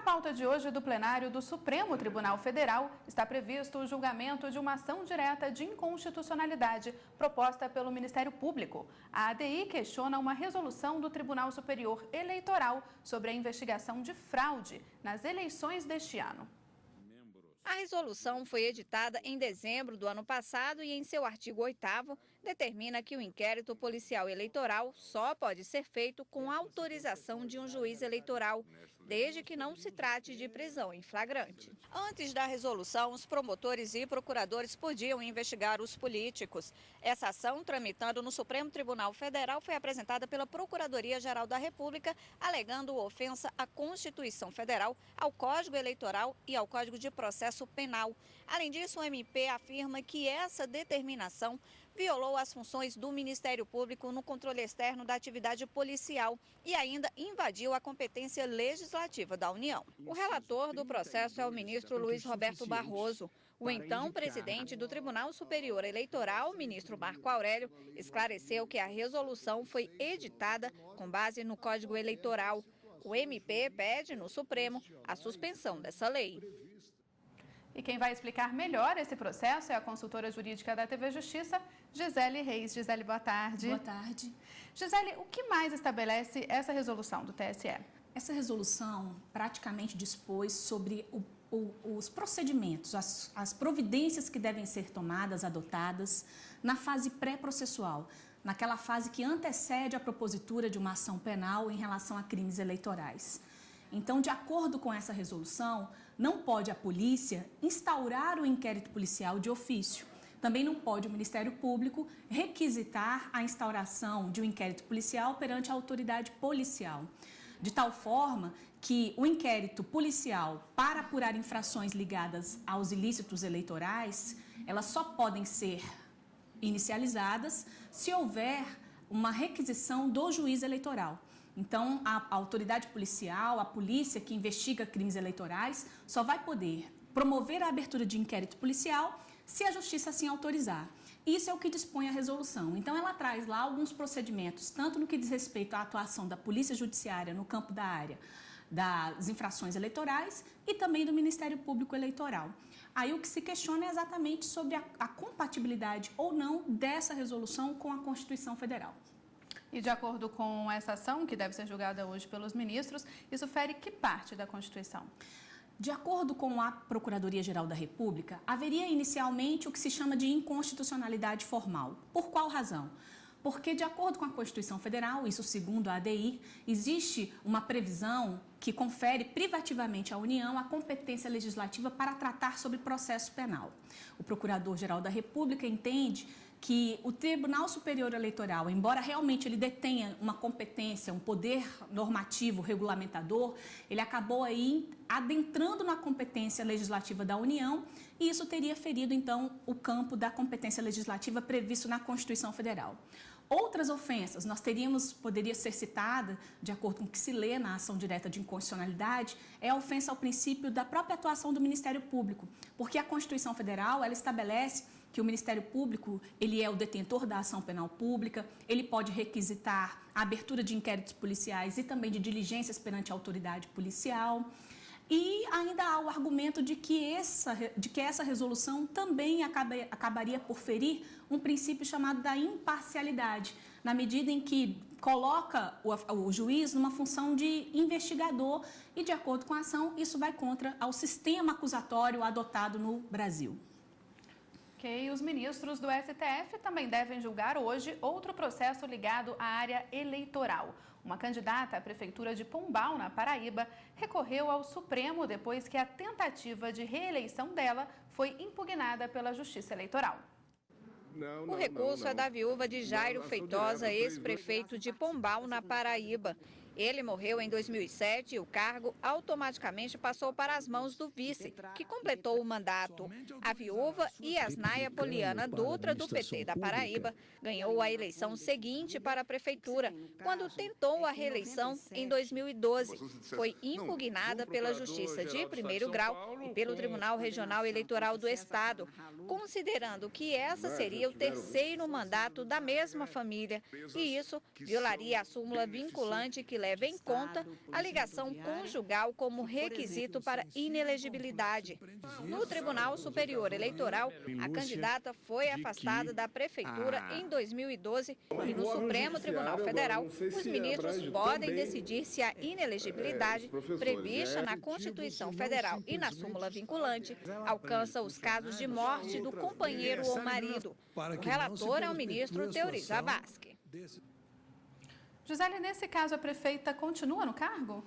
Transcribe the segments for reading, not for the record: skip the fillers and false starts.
pauta de hoje do plenário do Supremo Tribunal Federal está previsto o julgamento de uma ação direta de inconstitucionalidade proposta pelo Ministério Público. A ADI questiona uma resolução do Tribunal Superior Eleitoral sobre a investigação de fraude nas eleições deste ano. A resolução foi editada em dezembro do ano passado e, em seu artigo 8º, determina que o inquérito policial eleitoral só pode ser feito com autorização de um juiz eleitoral, desde que não se trate de prisão em flagrante. Antes da resolução, os promotores e procuradores podiam investigar os políticos. Essa ação, tramitando no Supremo Tribunal Federal, foi apresentada pela Procuradoria-Geral da República, alegando ofensa à Constituição Federal, ao Código Eleitoral e ao Código de Processo Penal. Além disso, o MP afirma que essa determinação violou as funções do Ministério Público no controle externo da atividade policial e ainda invadiu a competência legislativa da União. O relator do processo é o ministro Luiz Roberto Barroso. O então presidente do Tribunal Superior Eleitoral, ministro Marco Aurélio, esclareceu que a resolução foi editada com base no Código Eleitoral. O MP pede no Supremo a suspensão dessa lei. E quem vai explicar melhor esse processo é a consultora jurídica da TV Justiça, Gisele Reis. Gisele, boa tarde. Boa tarde. Gisele, o que mais estabelece essa resolução do TSE? Essa resolução praticamente dispôs sobre os procedimentos, as providências que devem ser tomadas, adotadas na fase pré-processual, naquela fase que antecede a propositura de uma ação penal em relação a crimes eleitorais. Então, de acordo com essa resolução, não pode a polícia instaurar o inquérito policial de ofício. Também não pode o Ministério Público requisitar a instauração de um inquérito policial perante a autoridade policial. De tal forma que o inquérito policial para apurar infrações ligadas aos ilícitos eleitorais, elas só podem ser inicializadas se houver uma requisição do juiz eleitoral. Então, a autoridade policial, a polícia que investiga crimes eleitorais, só vai poder promover a abertura de inquérito policial se a justiça assim autorizar. Isso é o que dispõe a resolução. Então, ela traz lá alguns procedimentos, tanto no que diz respeito à atuação da Polícia Judiciária no campo da área das infrações eleitorais e também do Ministério Público Eleitoral. Aí o que se questiona é exatamente sobre a compatibilidade ou não dessa resolução com a Constituição Federal. E de acordo com essa ação, que deve ser julgada hoje pelos ministros, isso fere que parte da Constituição? De acordo com a Procuradoria-Geral da República, haveria inicialmente o que se chama de inconstitucionalidade formal. Por qual razão? Porque, de acordo com a Constituição Federal, isso segundo a ADI, existe uma previsão que confere privativamente à União a competência legislativa para tratar sobre processo penal. O Procurador-Geral da República entende que o Tribunal Superior Eleitoral, embora realmente ele detenha uma competência, um poder normativo, regulamentador, ele acabou aí adentrando na competência legislativa da União e isso teria ferido, então, o campo da competência legislativa previsto na Constituição Federal. Outras ofensas, poderia ser citada, de acordo com o que se lê na ação direta de inconstitucionalidade, é a ofensa ao princípio da própria atuação do Ministério Público, porque a Constituição Federal, ela estabelece que o Ministério Público, ele é o detentor da ação penal pública, ele pode requisitar a abertura de inquéritos policiais e também de diligências perante a autoridade policial. E ainda há o argumento de que essa resolução também acabaria por ferir um princípio chamado da imparcialidade, na medida em que coloca o juiz numa função de investigador e, de acordo com a ação, isso vai contra o sistema acusatório adotado no Brasil. Ok, os ministros do STF também devem julgar hoje outro processo ligado à área eleitoral. Uma candidata à Prefeitura de Pombal, na Paraíba, recorreu ao Supremo depois que a tentativa de reeleição dela foi impugnada pela Justiça Eleitoral. O recurso é da viúva de Jairo Feitosa, ex-prefeito de Pombal, na Paraíba. Ele morreu em 2007 e o cargo automaticamente passou para as mãos do vice, que completou o mandato. A viúva Yasnaia Poliana Dutra, do PT da Paraíba, ganhou a eleição seguinte para a prefeitura, quando tentou a reeleição em 2012. Foi impugnada pela Justiça de Primeiro Grau e pelo Tribunal Regional Eleitoral do Estado, considerando que essa seria o terceiro mandato da mesma família, e isso violaria a súmula vinculante que leva leva em conta a ligação conjugal como requisito para inelegibilidade. No Tribunal Superior Eleitoral, a candidata foi afastada da prefeitura em 2012 e no Supremo Tribunal Federal, os ministros podem decidir se a inelegibilidade prevista na Constituição Federal e na súmula vinculante alcança os casos de morte do companheiro ou marido. O relator é o ministro Teori Zavascki. Gisele, nesse caso, a prefeita continua no cargo?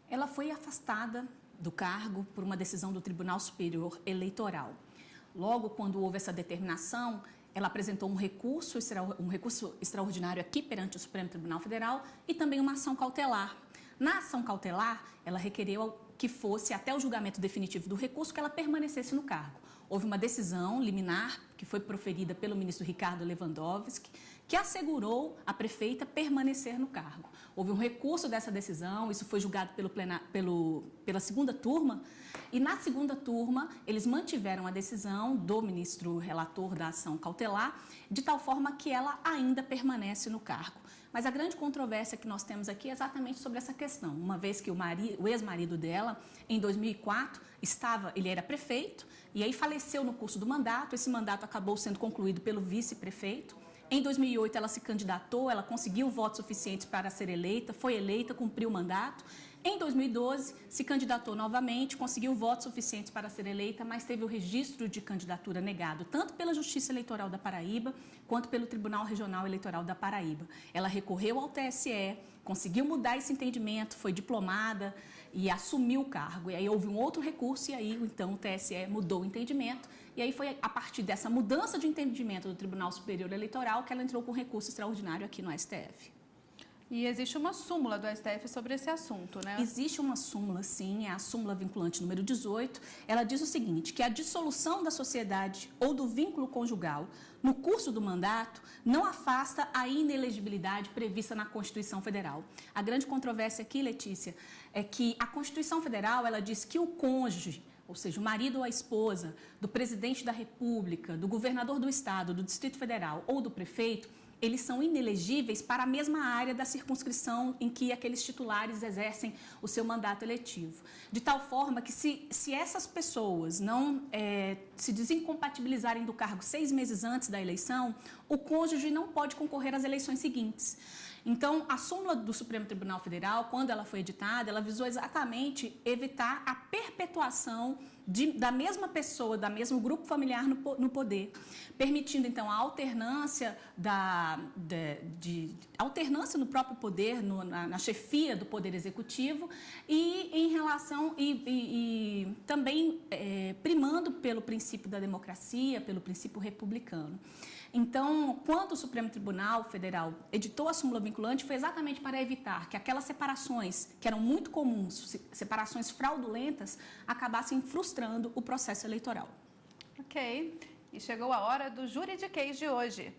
Ela foi afastada do cargo por uma decisão do Tribunal Superior Eleitoral. Logo, quando houve essa determinação, ela apresentou um recurso extraordinário aqui perante o Supremo Tribunal Federal e também uma ação cautelar. Na ação cautelar, ela requereu que fosse até o julgamento definitivo do recurso que ela permanecesse no cargo. Houve uma decisão liminar que foi proferida pelo ministro Ricardo Lewandowski, que assegurou a prefeita permanecer no cargo. Houve um recurso dessa decisão, isso foi julgado pela segunda turma, e na segunda turma eles mantiveram a decisão do ministro relator da ação cautelar, de tal forma que ela ainda permanece no cargo. Mas a grande controvérsia que nós temos aqui é exatamente sobre essa questão, uma vez que o ex-marido dela, em 2004, ele era prefeito, e aí faleceu no curso do mandato, esse mandato acabou sendo concluído pelo vice-prefeito. Em 2008, ela se candidatou, ela conseguiu votos suficientes para ser eleita, foi eleita, cumpriu o mandato. Em 2012, se candidatou novamente, conseguiu votos suficientes para ser eleita, mas teve o registro de candidatura negado, tanto pela Justiça Eleitoral da Paraíba, quanto pelo Tribunal Regional Eleitoral da Paraíba. Ela recorreu ao TSE, conseguiu mudar esse entendimento, foi diplomada e assumiu o cargo. E aí houve um outro recurso e aí, então, o TSE mudou o entendimento. E aí foi a partir dessa mudança de entendimento do Tribunal Superior Eleitoral que ela entrou com recurso extraordinário aqui no STF. E existe uma súmula do STF sobre esse assunto, né? Existe uma súmula, sim, é a súmula vinculante número 18. Ela diz o seguinte, que a dissolução da sociedade ou do vínculo conjugal no curso do mandato não afasta a inelegibilidade prevista na Constituição Federal. A grande controvérsia aqui, Letícia, é que a Constituição Federal, ela diz que o cônjuge, ou seja, o marido ou a esposa do presidente da República, do governador do estado, do Distrito Federal ou do prefeito, eles são inelegíveis para a mesma área da circunscrição em que aqueles titulares exercem o seu mandato eletivo. De tal forma que se essas pessoas não se desincompatibilizarem do cargo 6 meses antes da eleição, o cônjuge não pode concorrer às eleições seguintes. Então, a súmula do Supremo Tribunal Federal, quando ela foi editada, ela visou exatamente evitar a perpetuação da mesma pessoa, da mesmo grupo familiar no poder, permitindo, então, a alternância, alternância no próprio poder, na chefia do Poder Executivo e em relação e também primando pelo princípio da democracia, pelo princípio republicano. Então, quando o Supremo Tribunal Federal editou a súmula vinculante, foi exatamente para evitar que aquelas separações, que eram muito comuns, separações fraudulentas, acabassem frustrando o processo eleitoral. Ok. E chegou a hora do juridiquês de hoje.